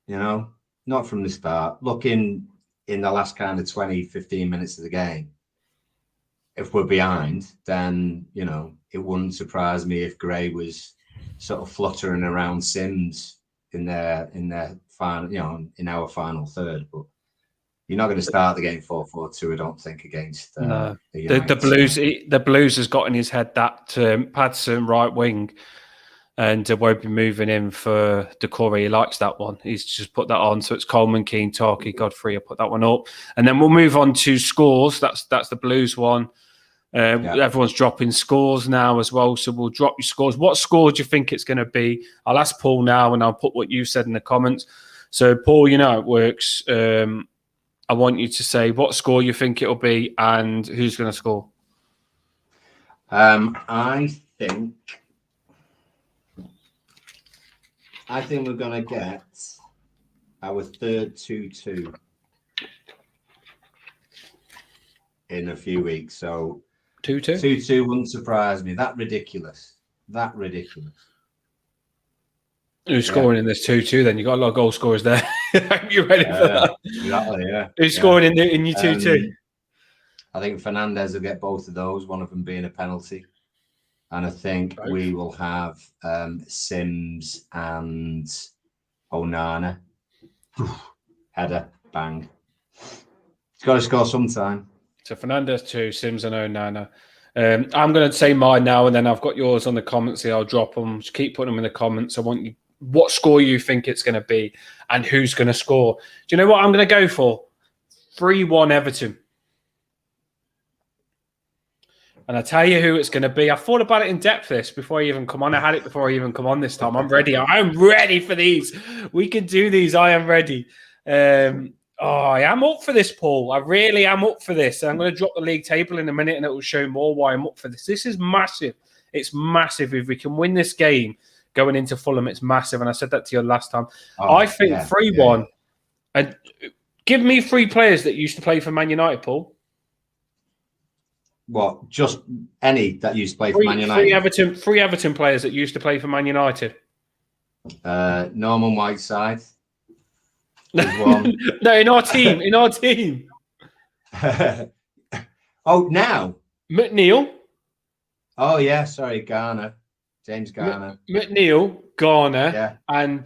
not from the start. Looking in the last kind of 20, 15 minutes of the game, if we're behind, then, it wouldn't surprise me if Gray was sort of fluttering around Sims in their final, in our final third. But you're not going to start the game 4-4-2, I don't think, against the Blues has got in his head that Patson right wing, and won't be moving in for Decore. He likes that one. He's just put that on. So it's Coleman, Keane, Tarky, Godfrey. I'll put that one up. And then we'll move on to scores. That's the Blues one. Everyone's dropping scores now as well. So we'll drop your scores. What score do you think it's going to be? I'll ask Paul now, and I'll put what you said in the comments. So, Paul, you know how it works. I want you to say what score you think it'll be and who's going to score. I think we're going to get our third 2-2 in a few weeks. So 2-2? 2-2 wouldn't surprise me. That ridiculous. Who's scoring in this 2-2 then? You've got a lot of goal scorers there. You ready for that? Exactly, yeah. Who's scoring in your 2-2? I think Fernandez will get both of those, one of them being a penalty. And I think we will have Sims and Onana. Header, bang. He's got to score sometime. So Fernandez 2, Sims and Onana. I'm going to say mine now, and then I've got yours on the comments here. I'll drop them. Just keep putting them in the comments. I want you, what score you think it's going to be and who's going to score. Do you know what I'm going to go for? 3-1 Everton. And I tell you who it's going to be. I thought about it in depth before I even come on. I had it before I even come on this time. I'm ready. I'm ready for these. We can do these. I am ready. I am up for this, Paul. I really am up for this. I'm going to drop the league table in a minute, and it will show more why I'm up for this. This is massive. It's massive. If we can win this game going into Fulham, it's massive. And I said that to you last time. I think 3-1. Yeah. And give me 3 players that used to play for Man United, Paul. What? Just any that used to play for Man United? Three Everton players that used to play for Man United. Norman Whiteside. No, in our team. Oh, now. McNeil. Oh yeah, sorry, Garner, James Garner. McNeil, Garner, Yeah. and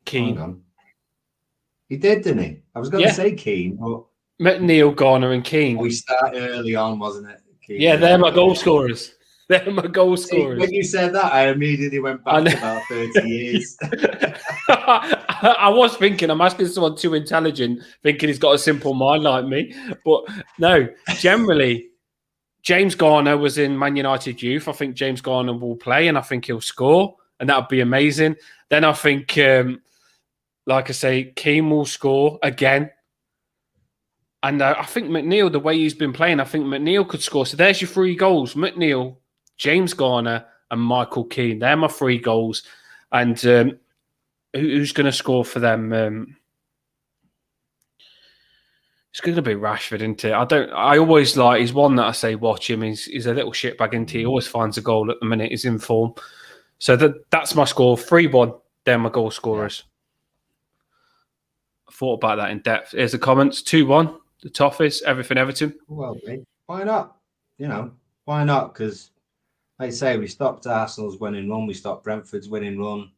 Keane. Hang on. He did, didn't he? I was going to say Keane, but McNeil, Garner, and Keane. we started early on, wasn't it? Keane, yeah, they're my goal scorers. They're my goal scorers. When you said that, I immediately went back about 30 years. I was thinking, I'm asking someone too intelligent, thinking he's got a simple mind like me. But no, generally, James Garner was in Man United youth. I think James Garner will play and I think he'll score. And that would be amazing. Then I think, like I say, Keane will score again. And I think McNeil, the way he's been playing, I think McNeil could score. So there's your 3 goals. McNeil, James Garner, and Michael Keane. They're my 3 goals. And who's going to score for them? It's going to be Rashford, isn't it? I always like, he's one that I say watch him. He's a little shitbag, isn't he? He always finds a goal at the minute. He's in form. So that's my score. 3-1. They're my goal scorers. I thought about that in depth. Here's the comments. 2-1. The Toffees, everything Everton. Well, why not? Why not? Because, like I say, we stopped Arsenal's winning run. We stopped Brentford's winning run.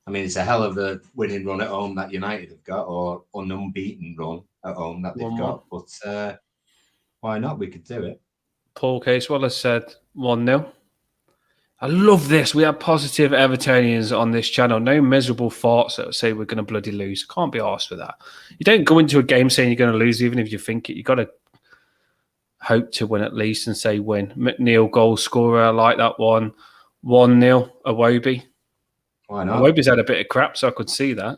I mean, it's a hell of a winning run at home that United have got, or an unbeaten run at home that they've got. But why not? We could do it. Paul Casewell has said 1-0. I love this. We have positive Evertonians on this channel. No miserable farts that say we're going to bloody lose. Can't be arsed with that. You don't go into a game saying you're going to lose, even if you think it. You've got to hope to win at least and say win. McNeil, goal scorer. I like that one. 1-0, Iwobi. Why not? Iwobi's had a bit of crap, so I could see that.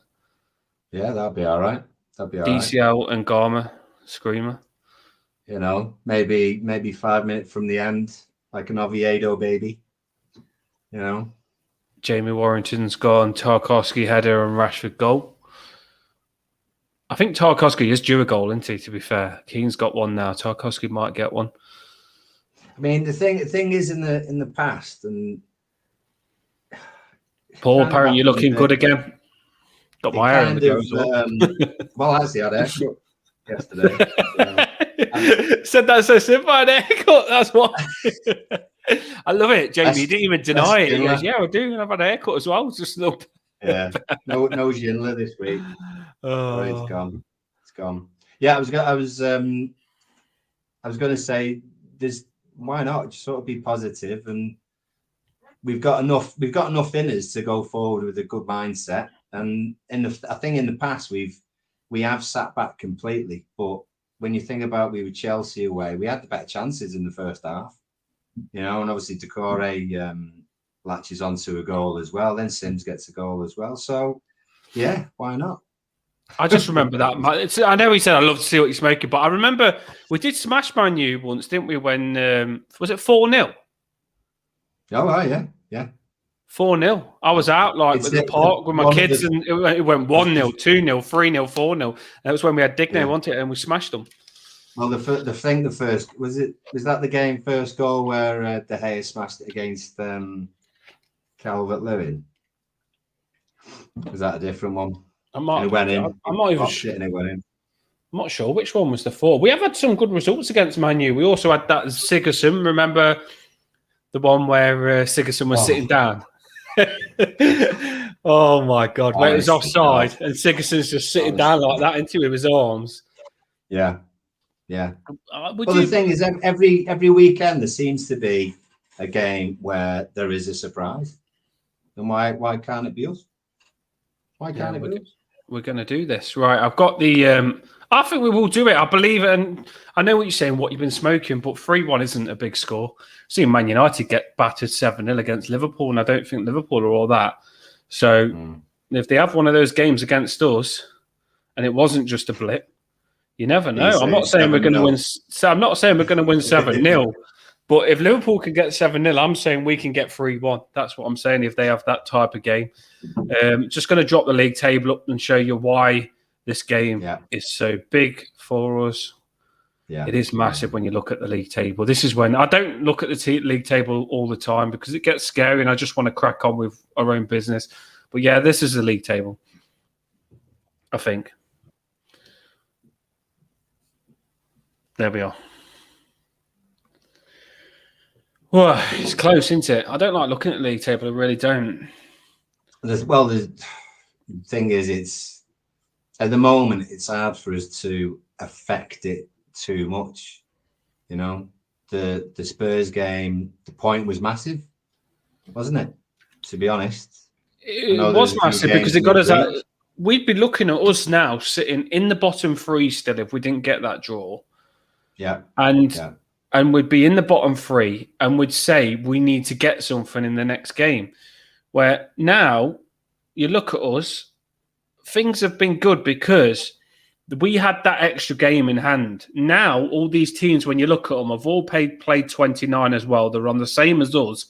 Yeah, that'd be all right. DCL and Garma, screamer. Maybe 5 minutes from the end, like an Oviedo baby. Jamie Warrington's gone. Tarkowski header and Rashford goal. I think Tarkowski is due a goal, isn't he? To be fair, Keane's got one now. Tarkowski might get one. I mean, the thing is in the past, and Paul, apparently you're looking good again. Got my hair in the go as well. Well, actually, I had a haircut yesterday. Said that so simple, I had a haircut. That's why. I love it, Jamie. You didn't even deny it. He goes, yeah, I do. I've had a haircut as well. Just a little. Yeah. No Schindler this week. Oh, it's gone. It's gone. Yeah, I was going to say, why not just sort of be positive, and we've got enough in us to go forward with a good mindset. And I think in the past we have sat back completely, but when you think about, we were Chelsea away, we had the better chances in the first half, and obviously Decore latches onto a goal as well. Then Sims gets a goal as well. So yeah, why not? I just remember that. I know he said I love to see what you're smoking, but I remember we did smash Man U once, didn't we? When was it 4-0? Oh, right, yeah. 4-0. I was out at the park with my kids, and it went 1-0, 2-0, 3-0, 4-0. That was when we had Digne, wasn't it? And we smashed them. Well, the first was that the game first goal where De Gea smashed it against Calvert-Lewin? Was that a different one? I'm not even sure. And it went in. I'm not sure which one was the 4. We have had some good results against Man U. We also had that Sigurdsson. Remember the one where Sigurdsson was sitting down? Oh my God! Where it was offside and Sigurdsson's just sitting down like that into his arms. Yeah. The thing is, every weekend there seems to be a game where there is a surprise. And why can't it be us? Why can't it be us? We're going to do this, right? I've got the. I think we will do it. I believe it, and I know what you're saying. What you've been smoking, but 3-1 isn't a big score. Seeing Man United get battered 7-0 against Liverpool, and I don't think Liverpool are all that. So if they have one of those games against us, and it wasn't just a blip, you never know. I'm not saying we're going to win. I'm not saying we're going to win 7-0. But if Liverpool can get 7-0, I'm saying we can get 3-1. That's what I'm saying if they have that type of game. Just going to drop the league table up and show you why this game is so big for us. Yeah, it is massive when you look at the league table. This is when I don't look at the league table all the time because it gets scary and I just want to crack on with our own business. But yeah, this is the league table, I think. There we are. Well, it's close, isn't it? I don't like looking at the league table. I really don't. The thing is, it's at the moment it's hard for us to affect it too much. You know, the Spurs game, the point was massive, wasn't it? To be honest, it was massive because it got us out. We'd be looking at us now sitting in the bottom three still if we didn't get that draw. Yeah, and we'd be in the bottom three and we'd say we need to get something in the next game. Where now you look at us, things have been good because we had that extra game in hand. Now all these teams, when you look at them, have all played 29 as well. They're on the same as us,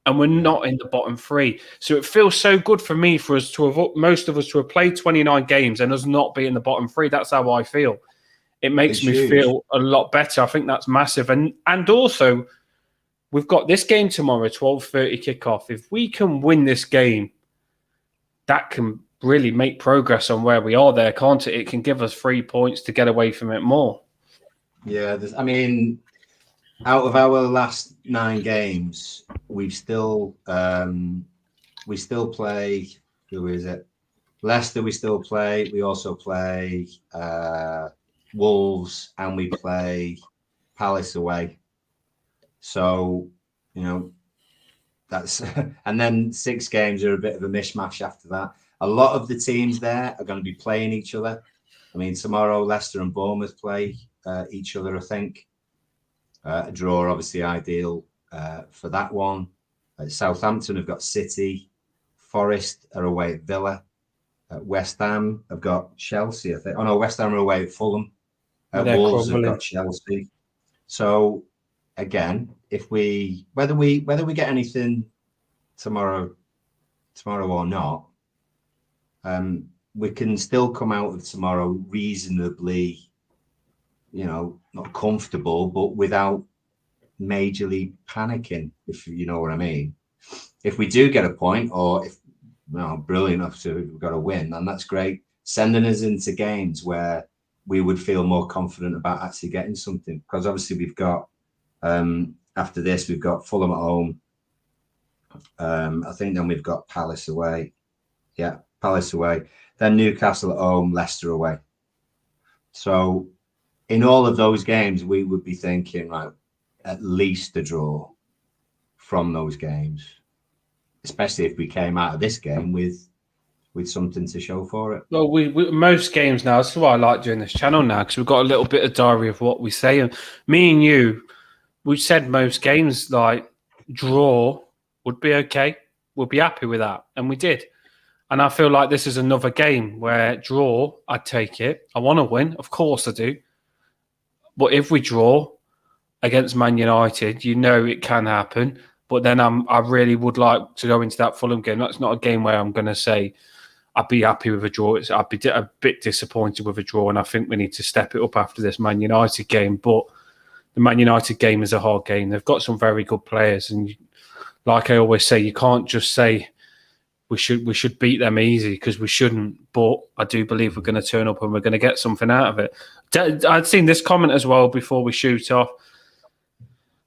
and we're not in the bottom three. So it feels so good for me for us to have, most of us to have played 29 games and us not be in the bottom three. That's how I feel. It makes me feel a lot better. I think that's massive. And also, we've got this game tomorrow, 12:30 kickoff. If we can win this game, that can really make progress on where we are there, can't it? It can give us 3 points to get away from it more. Yeah, I mean, out of our last 9 games, we still play. Who is it? Leicester. We still play. We also play Wolves, and we play Palace away. So, you know, that's and then 6 games are a bit of a mishmash after that. A lot of the teams there are going to be playing each other. I mean, tomorrow Leicester and Bournemouth play each other, I think. A draw, obviously, ideal for that one. Southampton have got City. Forest are away at Villa. West Ham have got Chelsea, I think. Oh, no, West Ham are away at Fulham. Wolves have got Chelsea. So, again, whether we get anything tomorrow or not, we can still come out of tomorrow reasonably, not comfortable, but without majorly panicking, if you know what I mean. If we do get a point, or if brilliant enough to we've got a win, then that's great. Sending us into games where we would feel more confident about actually getting something, because obviously we've got after this we've got Fulham at home. I think then we've got Palace away. Yeah, Palace away. Then Newcastle at home, Leicester away. So in all of those games, we would be thinking, right, at least a draw from those games, especially if we came out of this game with something to show for it. Well, we most games now, that's why I like doing this channel now, because we've got a little bit of diary of what we say. And me and you, we said most games, like, draw would be okay. We'll be happy with that. And we did. And I feel like this is another game where draw, I'd take it. I want to win. Of course I do. But if we draw against Man United, it can happen. But then I really would like to go into that Fulham game. That's not a game where I'm going to say I'd be happy with a draw. I'd be a bit disappointed with a draw, and I think we need to step it up after this Man United game. But the Man United game is a hard game. They've got some very good players, and like I always say, you can't just say we should beat them easy, because we shouldn't. But I do believe we're going to turn up and we're going to get something out of it. I'd seen this comment as well before we shoot off.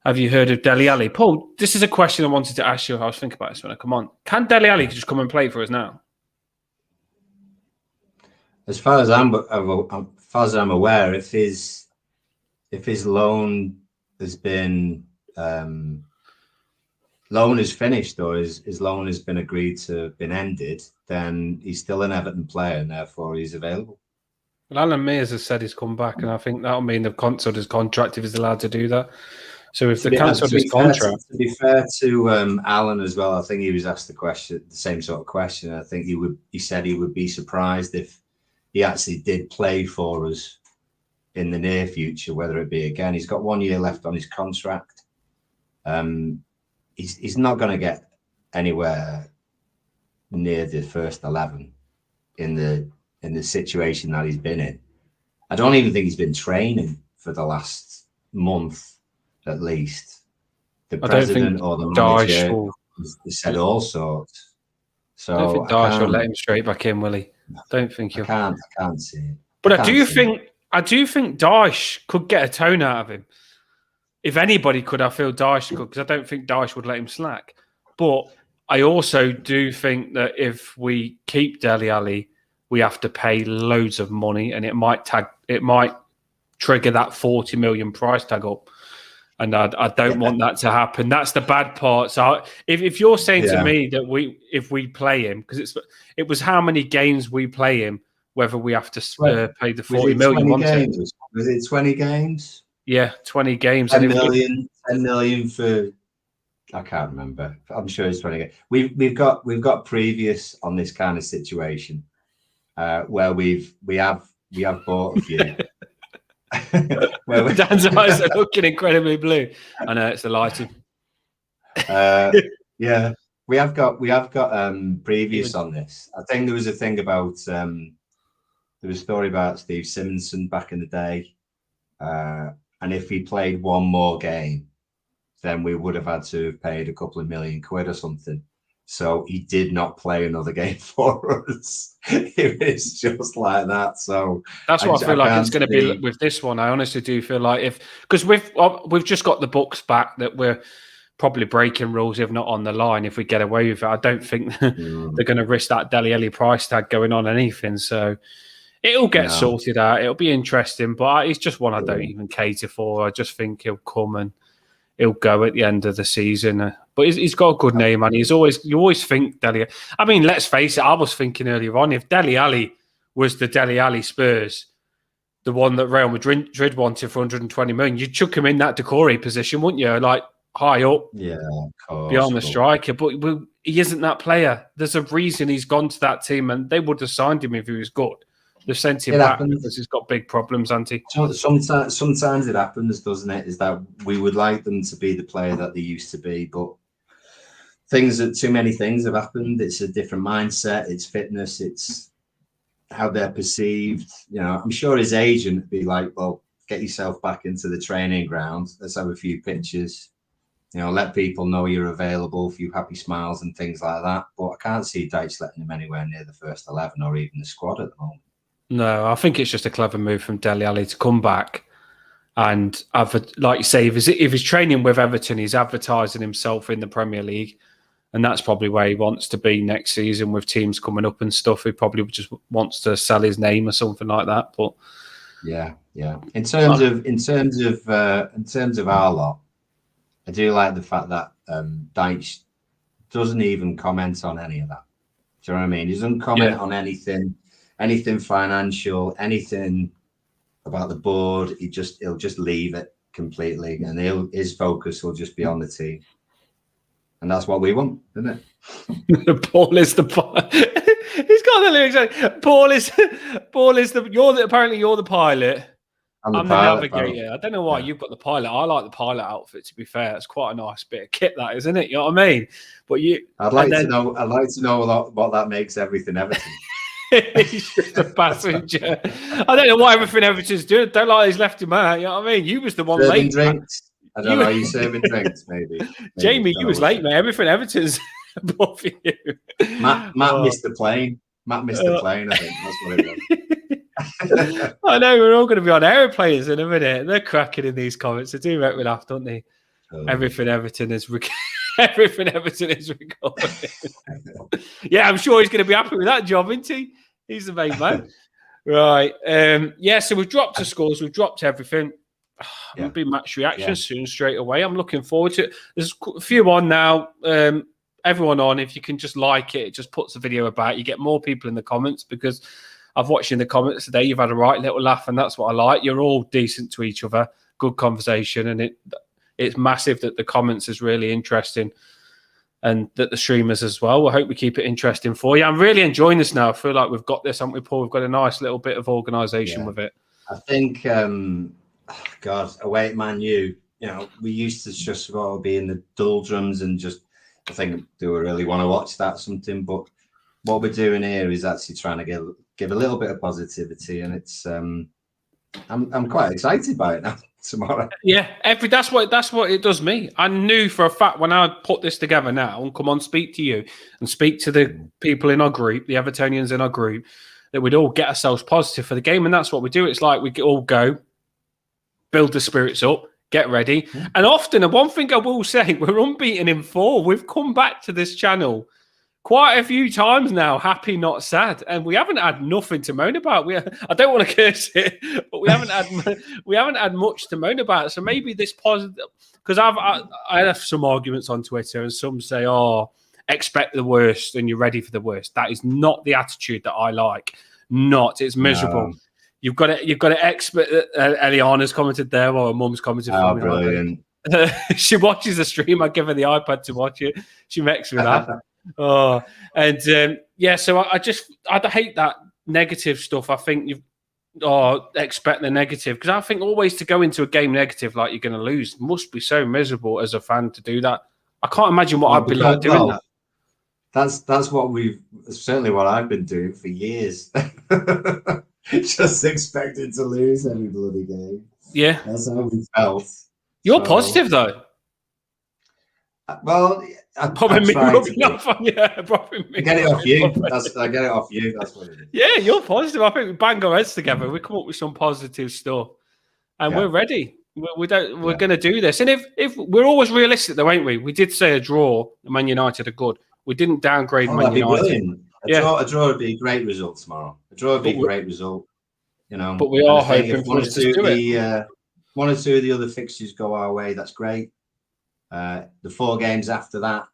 Have you heard of Dele Alli? Paul, this is a question I wanted to ask you. I was thinking about this when I come on. Can Dele Alli just come and play for us now? As far as I'm aware, if his loan has been loan is finished, or his loan has been agreed to been ended, then he's still an Everton player, and therefore he's available. Well, Alan Mears has said he's come back, and I think that'll mean they've cancelled his contract if he's allowed to do that. So if they cancelled his contract, to be fair to Alan as well, I think he was asked the same sort of question. I think he said he would be surprised if he actually did play for us in the near future, whether it be again. He's got 1 year left on his contract. He's not going to get anywhere near the first 11 in the situation that he's been in. I don't even think he's been training for the last month, at least. The president or the manager has said all sorts. So I don't think Daesh will let him straight back in, will he? I don't think he'll. I can't see it. But I do think I do think Dyche could get a tone out of him. If anybody could, I feel Dyche could, because I don't think Dyche would let him slack. But I also do think that if we keep Dele Alli, we have to pay loads of money, and it might trigger that 40 million price tag up. And I don't want that to happen. That's the bad part. So if you're saying to me that if we play him, because it was how many games we play him, whether we have to pay the 40 million. Was it 20 games? Yeah, 20 games. 10 million for, I can't remember. I'm sure it's 20 games. We've got previous on this kind of situation where we have bought a few. Dan's eyes are looking incredibly blue. I know it's the lighting. Yeah, we have got previous on this. I think there was a thing about there was a story about Steve Simonson back in the day, and if he played one more game, then we would have had to have paid a couple of million quid or something. So he did not play another game for us. It was just like that. So that's what I feel like it's going to be with this one. I honestly do feel like because we've just got the books back that we're probably breaking rules, if not on the line, if we get away with it. I don't think they're going to risk that Dele Alli price tag going on anything. So it'll get sorted out. It'll be interesting, but it's just one I don't even cater for. I just think he'll come and he'll go at the end of the season. But he's got a good name, and you always think Dele. I mean, let's face it. I was thinking earlier on, if Dele Alli was the Dele Alli Spurs, the one that Real Madrid wanted for 120 million, you'd chuck him in that Decore position, wouldn't you? Like high up, of course, beyond the striker. But he isn't that player. There's a reason he's gone to that team, and they would have signed him if he was good. They've sent him back because he's got big problems, hasn't he? Sometimes it happens, doesn't it? Is that we would like them to be the player that they used to be, but too many things have happened. It's a different mindset. It's fitness. It's how they're perceived. You know, I'm sure his agent would be like, "Well, get yourself back into the training ground. Let's have a few pictures. You know, let people know you're available, a few happy smiles and things like that." But I can't see Dyche letting him anywhere near the first 11 or even the squad at the moment. No, I think it's just a clever move from Dele Alli to come back and, like you say, if he's training with Everton, he's advertising himself in the Premier League, and that's probably where he wants to be next season with teams coming up and stuff. He probably just wants to sell his name or something like that. But yeah. In terms of our lot, I do like the fact that Dyche doesn't even comment on any of that. Do you know what I mean? He doesn't comment on anything financial, anything about the board. He'll just leave it completely, and his focus will just be on the team, and that's what we want, isn't it? Paul is the he's got the lyrics. Paul is the apparently you're the pilot. I'm the navigator. I don't know why you've got the pilot. I like the pilot outfit. To be fair, it's quite a nice bit of kit, that, isn't it? You know what I mean? But I'd like to know what that makes everything Everton. He's just a passenger. I don't know what everything Everton's doing. Don't like he's left him out. You know what I mean? You was the one serving late. Drinks. I don't know. You serving drinks, maybe. Jamie, you was late, mate. Everything Everton's above you. Matt missed the plane. Matt missed the plane. I think that's what it was. I know we're all going to be on aeroplanes in a minute. They're cracking in these comments. They do make me laugh, don't they? Everything Everton is everything Everton is recording. Yeah, I'm sure he's going to be happy with that job, isn't he? He's the main man. Right. So we've dropped the scores. We've dropped everything. It'll be match reactions soon, straight away. I'm looking forward to it. There's a few on now. Everyone on, if you can just like it just puts the video about. You get more people in the comments, because I've watched in the comments today. You've had a right little laugh, and that's what I like. You're all decent to each other. Good conversation, and it's massive that the comments is really interesting, and that the streamers as well. I hope we keep it interesting for you. I'm really enjoying this now. I feel like we've got this, haven't we, Paul? We've got a nice little bit of organisation with it. I think, away at Man U, we used to just sort of be in the doldrums and just, I think, do we really want to watch that something? But what we're doing here is actually trying to give a little bit of positivity, and it's I'm quite excited by it now. Tomorrow, that's what it does me. I knew for a fact when I put this together now and come on, speak to you and speak to the people in our group, the Evertonians in our group, that we'd all get ourselves positive for the game, and that's what we do. It's like we all go, build the spirits up, get ready. And often, and one thing I will say, we're unbeaten in 4. We've come back to this channel quite a few times now, happy, not sad, and we haven't had nothing to moan about. I don't want to curse it, but we haven't had much to moan about. So maybe this positive, because I have some arguments on Twitter, and some say, "Oh, expect the worst and you're ready for the worst." That is not the attitude that I like. It's miserable. No. You've got to expect. Eliana's commented there, or her mum's commented. Oh, brilliant! She watches the stream. I give her the iPad to watch it. She makes me laugh. Oh, and so I hate that negative stuff. I think expect the negative, because I think always to go into a game negative like you're going to lose must be so miserable as a fan to do that. I can't imagine what I'd be like doing that. That's what certainly what I've been doing for years. Just expecting to lose every bloody game. Yeah, that's how we felt. You're positive though. Well, probably me rubbing off on you. Probably me. I get it off you. I get it off you. That's what it is. Yeah, you're positive. I think we bang our heads together. We come up with some positive stuff, and we're ready. We're going to do this. And if we're always realistic, though, ain't we? We did say a draw. Man United are good. We didn't downgrade Man United. A draw would be a great result tomorrow. A draw would be a great result. You know, but we are hoping for us to do it. One or two of the other fixtures go our way. That's great. The 4 games after that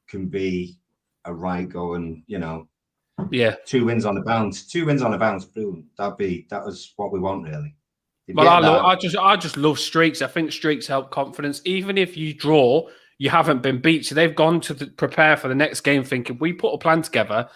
can be a right going, 2 wins on the bounce. 2 wins on the bounce, brilliant. That was what we want, really. Well, I just love streaks. I think streaks help confidence. Even if you draw, you haven't been beat. So they've gone to prepare for the next game thinking, we put a plan together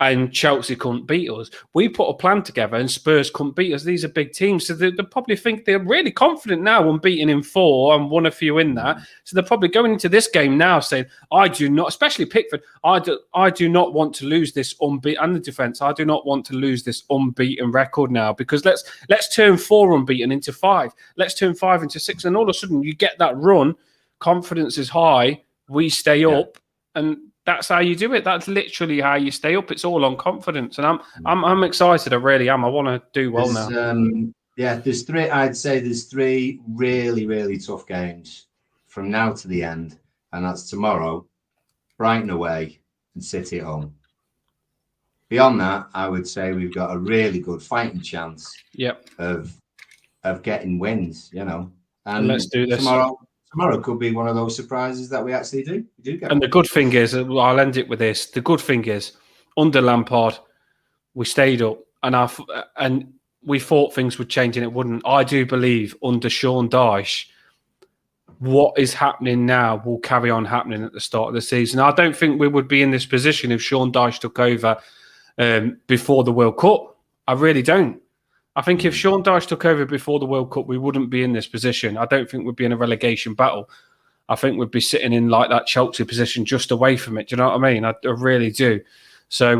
and Chelsea couldn't beat us. We put a plan together and Spurs couldn't beat us. These are big teams. So they probably think they're really confident now, unbeaten in 4 and won a few in that. So they're probably going into this game now saying, I do not, especially Pickford, I do not want to lose this unbeaten, and the defence, I do not want to lose this unbeaten record now, because let's turn 4 unbeaten into 5. Let's turn 5 into 6. And all of a sudden you get that run, confidence is high, we stay up, and that's how you do it. That's literally how you stay up. It's all on confidence, and I'm excited. I really am. I want to do well now. There's 3. I'd say there's 3 really, really tough games from now to the end, and that's tomorrow, Brighton away, and City at home. Beyond that, I would say we've got a really good fighting chance. Of getting wins. And let's do this Tomorrow could be one of those surprises that we actually do. And the good thing is, I'll end it with this. The good thing is, under Lampard, we stayed up, and we thought things would change, and it wouldn't. I do believe under Sean Dyche, what is happening now will carry on happening at the start of the season. I don't think we would be in this position if Sean Dyche took over before the World Cup. I really don't. I think if Sean Dyche took over before the World Cup, we wouldn't be in this position. I don't think we'd be in a relegation battle. I think we'd be sitting in like that Chelsea position just away from it. Do you know what I mean? I really do. So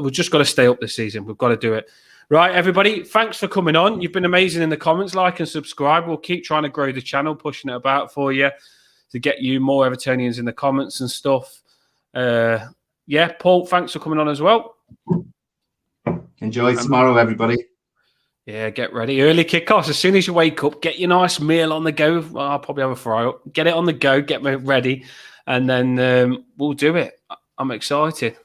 we've just got to stay up this season. We've got to do it. Right, everybody, thanks for coming on. You've been amazing in the comments. Like and subscribe. We'll keep trying to grow the channel, pushing it about for you to get you more Evertonians in the comments and stuff. Paul, thanks for coming on as well. Enjoy tomorrow, everybody. Yeah, get ready. Early kickoffs. As soon as you wake up, get your nice meal on the go. Well, I'll probably have a fry up. Get it on the go, get me ready, and then we'll do it. I'm excited.